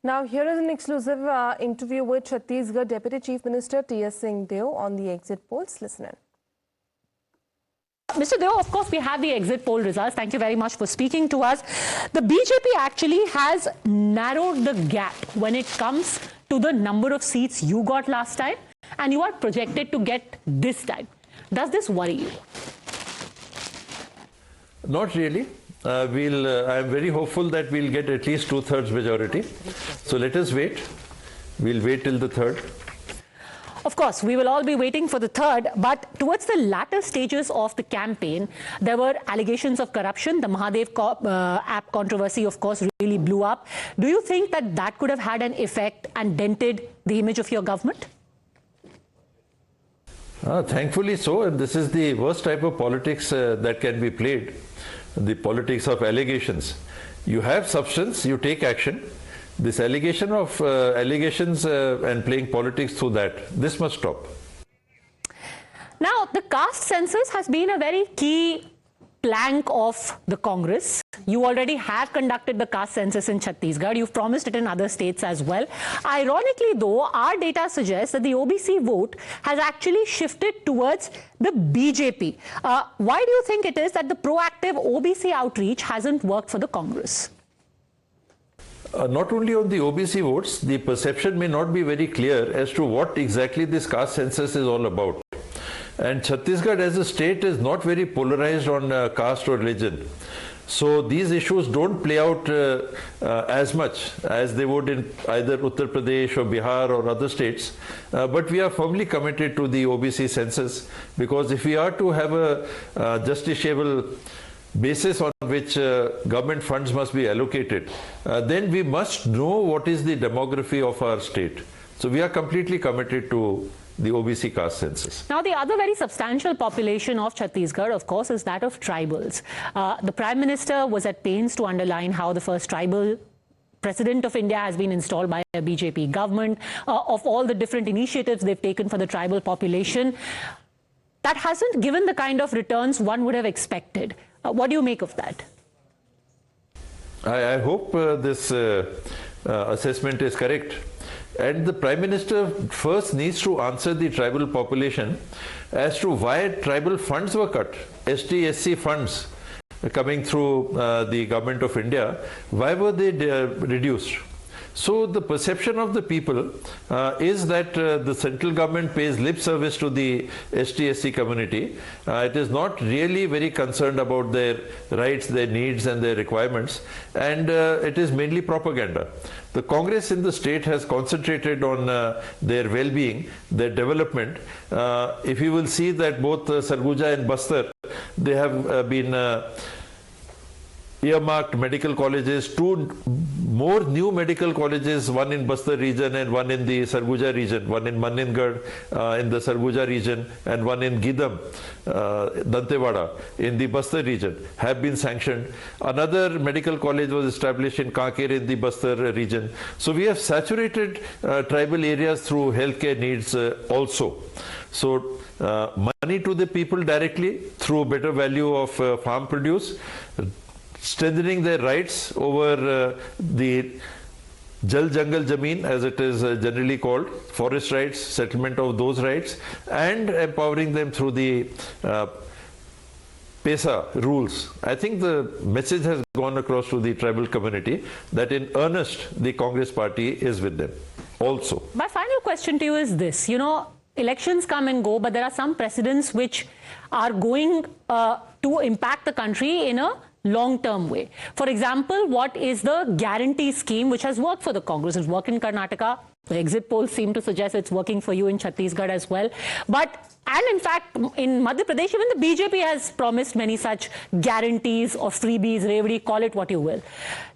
Now, here is an exclusive interview with Chhattisgarh Deputy Chief Minister T.S. Singh Deo on the exit polls. Listen in. Mr. Deo, of course, we have the exit poll results. Thank you very much for speaking to us. The BJP actually has narrowed the gap when it comes to the number of seats you got last time and you are projected to get this time. Does this worry you? Not really. I'm very hopeful that we'll get at least 2/3 majority. So let us wait. We'll wait till the third. Of course, we will all be waiting for the third, but towards the latter stages of the campaign, there were allegations of corruption. The Mahadev app controversy, of course, really blew up. Do you think that that could have had an effect and dented the image of your government? Thankfully so, and this is the worst type of politics that can be played, the politics of allegations. You have substance, you take action. This allegation of allegations and playing politics through that, this must stop. Now, the caste census has been a very key plank of the Congress. You already have conducted the caste census in Chhattisgarh. You've promised it in other states as well. Ironically, though, our data suggests that the OBC vote has actually shifted towards the BJP. Why do you think it is that the proactive OBC outreach hasn't worked for the Congress? Not only on the OBC votes, the perception may not be very clear as to what exactly this caste census is all about. And Chhattisgarh as a state is not very polarized on caste or religion. So these issues don't play out as much as they would in either Uttar Pradesh or Bihar or other states. But we are firmly committed to the OBC census, because if we are to have a justiciable basis on which government funds must be allocated, then we must know what is the demography of our state. So we are completely committed to the OBC caste census. Now, the other very substantial population of Chhattisgarh, of course, is that of tribals. The Prime Minister was at pains to underline how the first tribal President of India has been installed by a BJP government, of all the different initiatives they've taken for the tribal population. That hasn't given the kind of returns one would have expected. What do you make of that? I hope this assessment is correct. And the Prime Minister first needs to answer the tribal population as to why tribal funds were cut. ST-SC funds coming through the government of India, why were they reduced? So the perception of the people is that the central government pays lip service to the ST-SC community. It is not really very concerned about their rights, their needs and their requirements, and it is mainly propaganda. The Congress in the state has concentrated on their well-being, their development. If you will see that both Sarguja and Bastar, they have been earmarked medical colleges, 2 more new medical colleges, one in Bastar region and one in the Sarguja region, one in Maningarh in the Sarguja region and one in Gidam, Dantewada in the Bastar region have been sanctioned. Another medical college was established in Kanker in the Bastar region. So we have saturated tribal areas through healthcare needs also. So money to the people directly through better value of farm produce, strengthening their rights over the Jal Jangal Jameen, as it is generally called, forest rights, settlement of those rights, and empowering them through the PESA rules. I think the message has gone across to the tribal community that in earnest the Congress party is with them also. My final question to you is this. You know, elections come and go, but there are some precedents which are going to impact the country in a long-term way. For example, what is the guarantee scheme which has worked for the Congress? It's worked in Karnataka. The exit polls seem to suggest it's working for you in Chhattisgarh as well. And in fact, in Madhya Pradesh, even the BJP has promised many such guarantees or freebies, Revdi, call it what you will.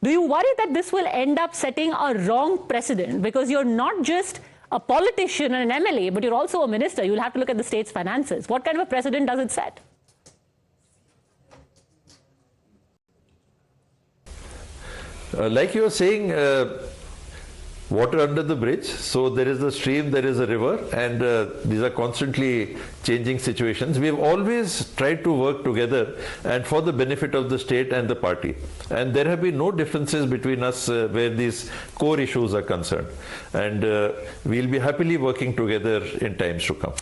Do you worry that this will end up setting a wrong precedent? Because you're not just a politician and an MLA, but you're also a minister. You'll have to look at the state's finances. What kind of a precedent does it set? Like you were saying, water under the bridge. So there is a stream, there is a river, and these are constantly changing situations. We have always tried to work together and for the benefit of the state and the party. And there have been no differences between us where these core issues are concerned. And we'll be happily working together in times to come.